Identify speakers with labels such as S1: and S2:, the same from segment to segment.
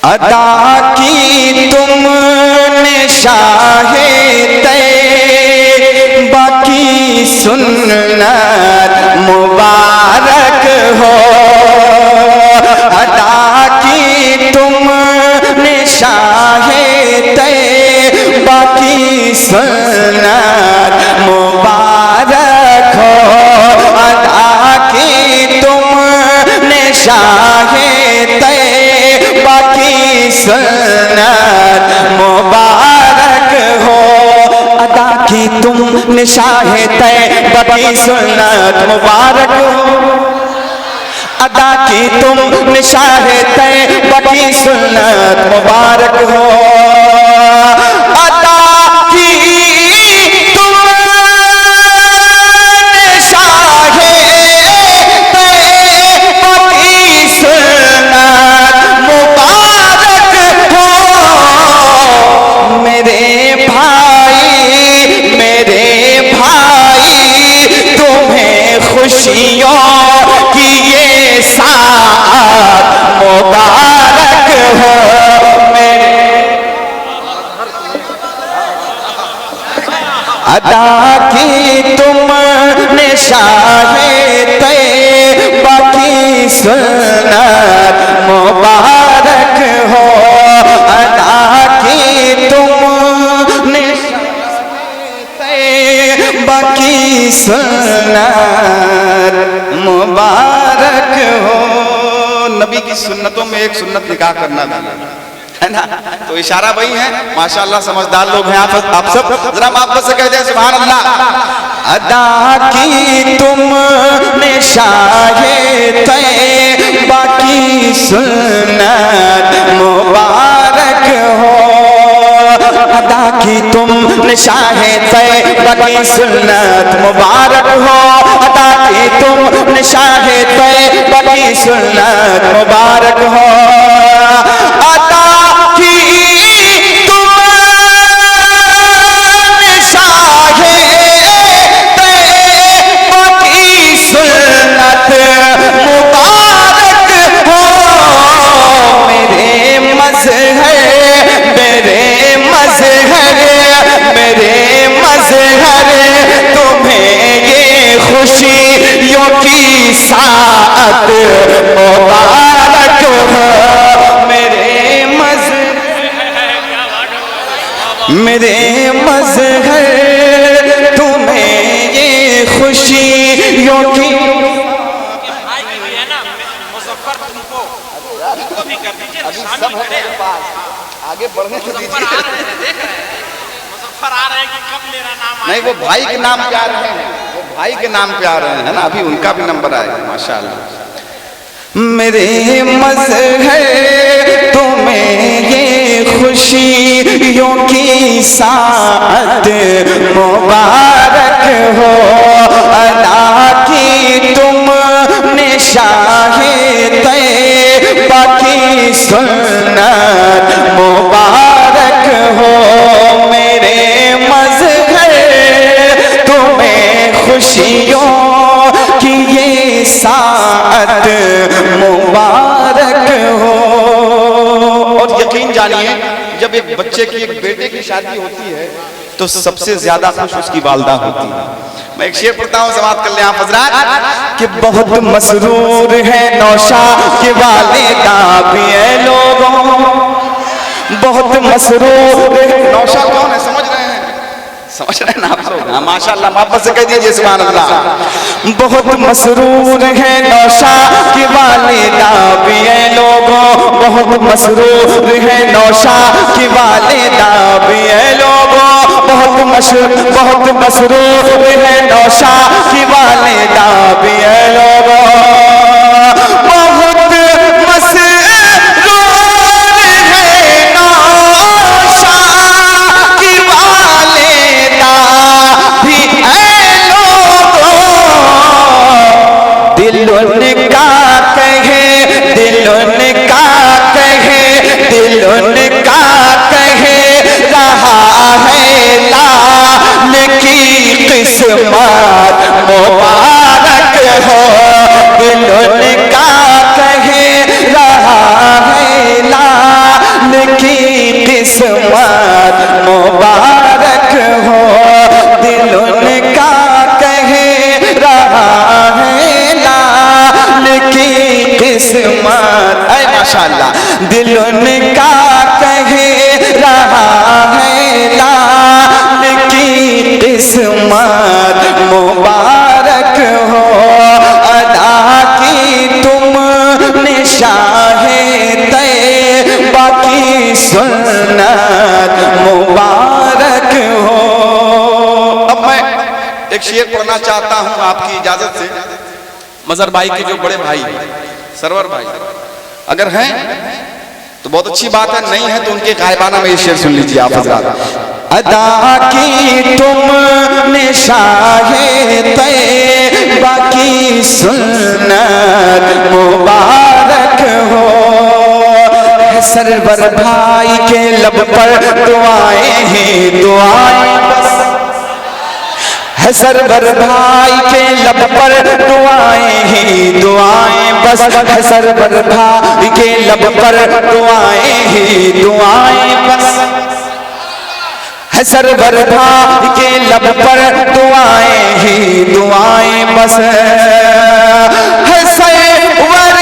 S1: अदा की तुमने शाहे तैयबा की सुन्नत मुबारक हो। अदा की तुमने शाहे तैयबा की सुन्नत मुबारक हो। अदा की तुमने शाहे तैयबा की सुन्नत मुबारक हो। अदा की तुमने शाहे तैयबा की सुन्नत मुबारक हो। अदा की तुमने शाहे तैयबा की सुन्नत मुबारक हो। अदा की तुमने शाहे तैयबा की सुन्नत मुबारक हो। मेरे भाई तुम्हें खुशियों की ये साथ मुबारक हो। अदा की तुमने शाहे तैयबा की सुन्नत मुबारक हो। अदा की तुमने तैयबा की सुन्नत मुबारक हो। नबी की सुन्नतों में एक सुन्नत निकाह करना भी है ना, तो इशारा वही है। माशाअल्लाह समझदार लोग हैं आप सब, जरा मोहब्बत से कह दें सुभान अल्लाह। अदा की तुमने शाहे तैयबा की सुन्नत मुबारक हो। अदा की तुमने शाहे तैयबा की सुन्नत मुबारक हो। अदा की तुमने शाहे तैयबा की सुन्नत मुबारक हो। अदा की तुमने शाहे तैयबा की सुन्नत मुबारक हो। मेरे मज़हर तुम्हें ये खुशियों की साथ मुबारक हो। मेरे मज़हर तुम्हें ये खुशियों की आगे बढ़ने को दीजिए। नहीं, वो भाई के नाम पे आ रहे हैं, वो भाई के नाम पे आ रहे हैं ना, अभी उनका भी नंबर आएगा माशाअल्लाह। मेरे मज़हर तुम्हें ये खुशियों की साथ मुबारक हो। अदा की तुमने शाहे तैयबा की सुन्नत मुबारक हो। मेरे मज़हर तुम्हें खुशियों की ये साथ मुबारक हो। और यकीन जानिए, जब एक बच्चे की, एक बेटे की शादी होती है तो सबसे ज्यादा खुश उसकी वालिदा होती है। मैं एक शेर पढ़ता हूँ, समाअत कर लें आप हज़रात कि बहुत मसरूर है नौशाद के वालिदा भी है लोगों। बहुत मसरूर है नौशाद कौन है, समझ रहे हैं ना आप लोग? माशाअल्लाह मोहब्बत से कह दीजिए सुभान अल्लाह। बहुत मसरूर है नौशाद की वालिदा भी है लोगों। बहुत मसरूर है नौशाद की वालिदा भी है लोगों। बहुत मसरूर है नौशाद की वालिदा भी है लोगों। बहुत मसरूर है नौशाद की वालिदा भी है लोगों। दिल उनका कहे, दिल उनका कहे, दिल उनका कहे रहा है लाल की किस्मत मुबारक हो। दिल किस्मत मुबारक हो, दिल उनका कह रहा है लाल की किस्मत। ऐ माशाअल्लाह, दिल उनका कह रहा है लाल की किस्मत मुबारक हो, अदा की तुमने शाहे तैयबा की सुन्नत मुबारक हो। अब मैं एक शेर पढ़ना चाहता हूं आपकी इजाजत से। मजहर भाई के जो बड़े भाई सरवर भाई अगर हैं तो बहुत अच्छी बात है, नहीं है तो उनके गायबाना में ये शेर सुन लीजिए आप हज़रात। अदा की तुमने शाहे तैयबा की सुन्नत मुबारक हो, सरवर भाई के लब पर दुआएं ही दुआएं बस है, सरवर भाई के लब पर दुआएं ही दुआएं बस है, सरवर भाई के लब पर दुआएं ही दुआएं बस है, सरवर भाई के लब पर दुआएं ही दुआएं बस है, सरवर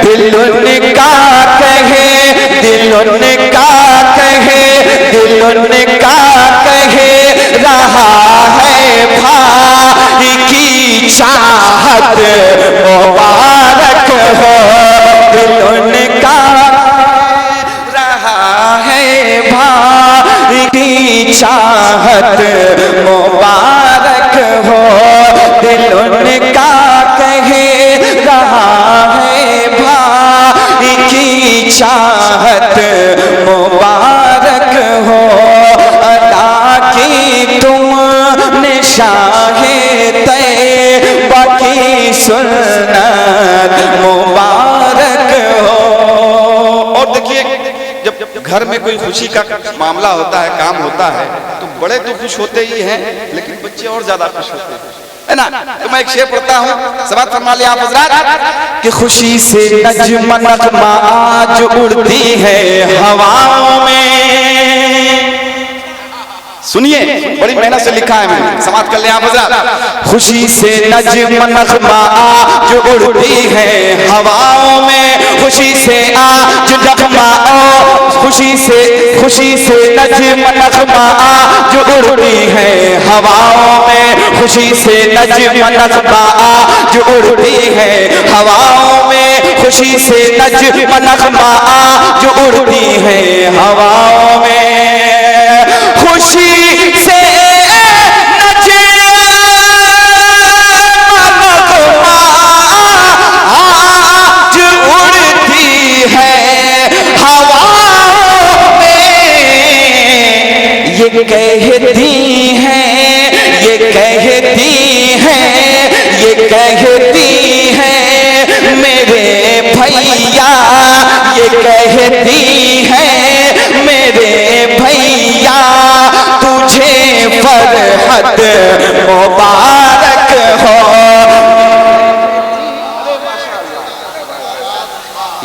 S1: दिल उनका कहे, दिल उनका कहे, दिल उनका कहे रहा है भाई की चाहत मुबारक हो, दिल उनका रहा है भाई की चाहत मुबारक हो, दिल उनका कहे रहा है भाई की चाहत मुबारक हो, अदा की तुमने शाहे तैयबा की सुन्नत मुबारक हो। और देखिए, जब घर में कोई खुशी का मामला होता है, काम होता है, तो बड़े तो खुश होते ही हैं, लेकिन बच्चे और ज्यादा खुश होते हैं, है ना। तो मैं एक शेर पढ़ता हूँ, समाअत फरमा लिया आप हज़रात कि खुशी से नज्म नग़मा आज उड़ती है हवाओं में। सुनिए, बड़ी मेहनत से लिखा है मैंने, समाअत कर लिया आप हज़रात। खुशी से नज्म नग़मा आज उड़ती है हवाओं में, खुशी से आज नग़मा, खुशी से नज्म नग़मा आज उड़ती है हवाओं में, खुशी से नज्म नग़मा आज उड़ती है हवाओं में, खुशी से नज्म नग़मा आज उड़ती है हवाओं में, खुशी से ये कहती हैं, ये कहती हैं, ये कहती हैं मेरे भैया, ये कहती हैं मेरे भैया, तुझे फरहत मुबारक हो,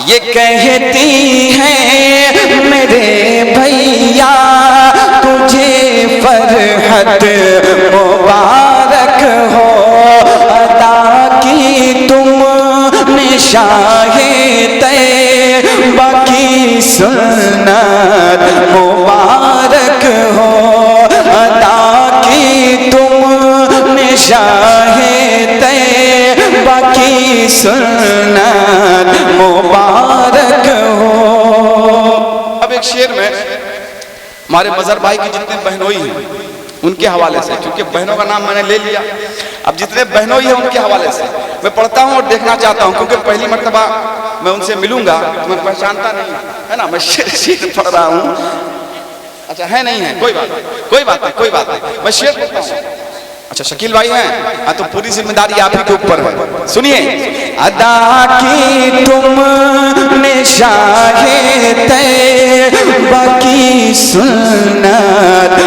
S1: ये कहती हैं मेरे भैया, तुझे फरहत मुबारक हो, अदा की तुमने शाहे तैयबा की सुन्नत मुबारक हो, अदा की तुमने शाहे तैयबा की सुन्नत मुबारक हो। अब एक शेर में हमारे मजहर भाई की जितने बहनोई हैं उनके हवाले से, क्योंकि बहनों का नाम मैंने ले लिया, अब जितने बहनोई हैं उनके हवाले से मैं पढ़ता हूँ और देखना चाहता हूँ, क्योंकि पहली मर्तबा मैं उनसे मिलूंगा तो मैं पहचानता नहीं, है ना, मैं शेर पढ़ रहा हूँ। अच्छा है, नहीं है, कोई बात नहीं, कोई बात नहीं, कोई बात नहीं, मैं शेर पढ़ता हूँ। अच्छा शकील भाई हैं, तो पूरी जिम्मेदारी आप ही के ऊपर है। सुनिए, अदा की तुमने शाहे तैयबा की सुन्नत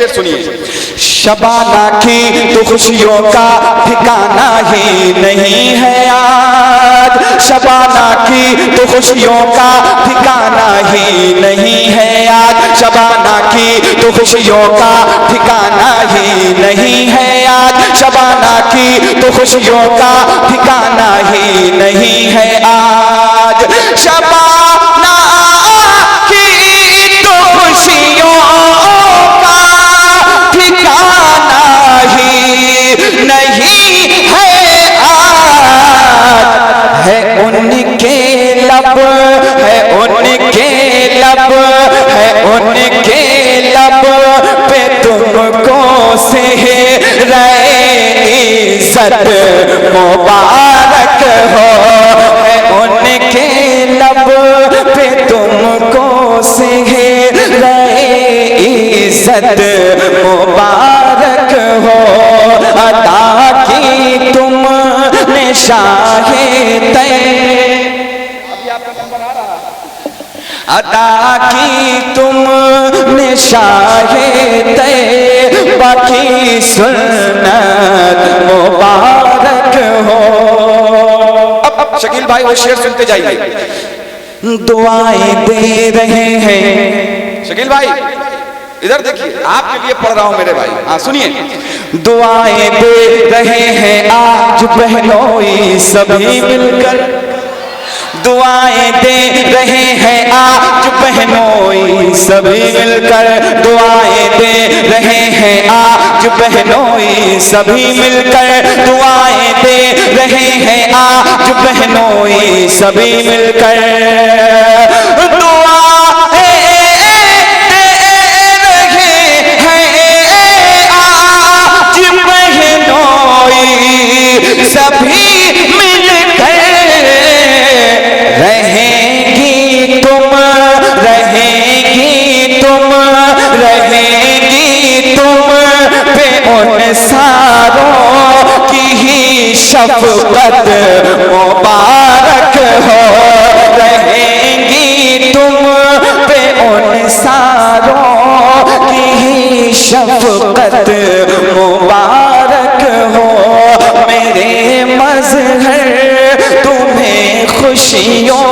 S1: शेर सुनिए। शबाना की तो खुशियों का ठिकाना ही नहीं है आज, शबाना की तो खुशियों का ठिकाना ही नहीं है आज, शबाना की तो खुशियों का ठिकाना ही नहीं है आज, शबाना की तो खुशियों का ठिकाना ही नहीं है आज, शबाना की तो खुशियों का ठिकाना ही नहीं है आज, है उनके लब, है उनके लब, है उनके लब पे तुमको सेहरे इज़्ज़त मुबारक हो, है उनके लब पे तुमको सेहरे इज़्ज़त मुबारक हो, अता की तुमने शाहे तय, अदा की तुमने शाहे तय, बाकी सुन्नत मुबारक हो। अब शकील भाई वो शेर सुनते जाइए। दुआएं दे रहे हैं, शकील भाई इधर देखिए, आपके लिए पढ़ रहा हूं मेरे भाई, हाँ सुनिए। दुआएं दे रहे हैं आज बहनोई सभी मिलकर, दुआएं दे रहे हैं आज बहनोई सभी मिलकर, दुआएं दे रहे हैं आज बहनोई सभी मिलकर, दुआएं दे रहे हैं आज बहनोई सभी मिलकर, दुआएं दे रहे हैं आज बहनोई सभी मिलकर, रहेंगी तुम, रहेंगी तुम, रहेंगी तुम पे उन सारों की ही शफ़क़त मुबारक हो, रहेंगी तुम पे उन सारों की ही शफ़क़त मुबारक हो, मेरे मज़हर तुम्हें खुशियों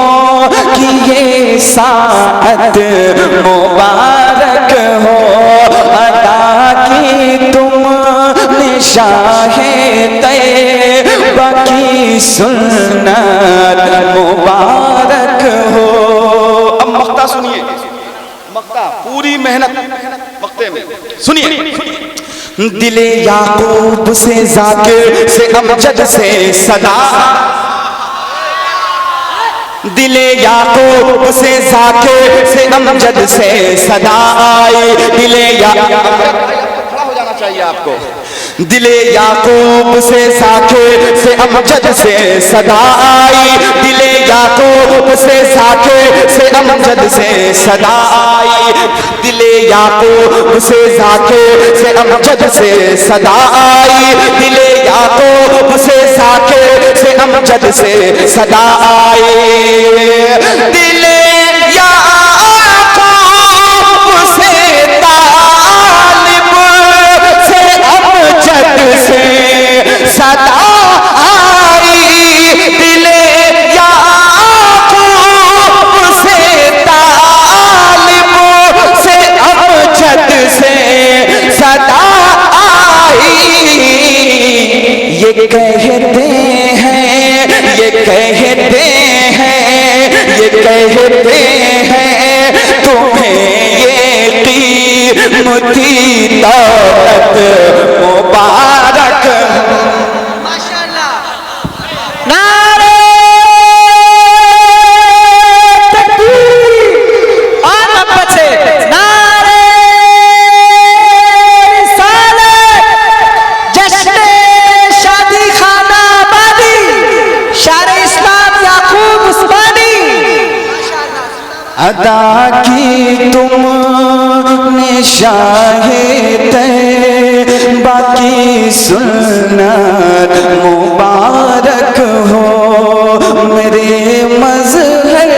S1: की ये साअत मुबारक हो, अदा की तुमने शाहे तय, बाकी सुन्नत मुबारक हो। अब मक्ता सुनिए, मक्ता पूरी मेहनत मक्ते में सुनिए। दिले याकूब से ज़ाकिर से अमजद से सदा, दिले याकूब से ज़ाकिर से अमजद से सदा आई, दिले खड़ा हो जाना चाहिए आपको, दिले याकूब से ज़ाकिर से अमजद से सदा आई, दिले याकूब से ज़ाकिर से अमजद से सदा आई, दिले याकूब से ज़ाकिर से अमजद से सदा आई, दिले याकूब से ज़ाकिर से अमजद से सदा आई, दिले याकूब से तालिब से अमजद से सदा आई, दिले याकूब से तालिब से अमजद से सदा आई, ये कहते हैं, ये कहते हैं, ये कहते हैं तुम्हें ये कीमती दौलत मुबारक,
S2: माशाअल्लाह,
S1: नारे तकबीर, और मोहब्बत से नारे रिसालत, जश्न शादी खाना आबादी, शार इस्लाम याकूब उस्मानी, अदा की तुमने शाहे तय, बाकी सुन्नत मुबारक हो, मेरे मज़हर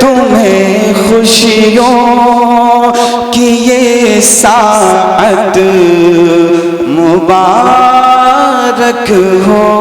S1: तुम्हें खुशियों की ये साअत मुबारक हो।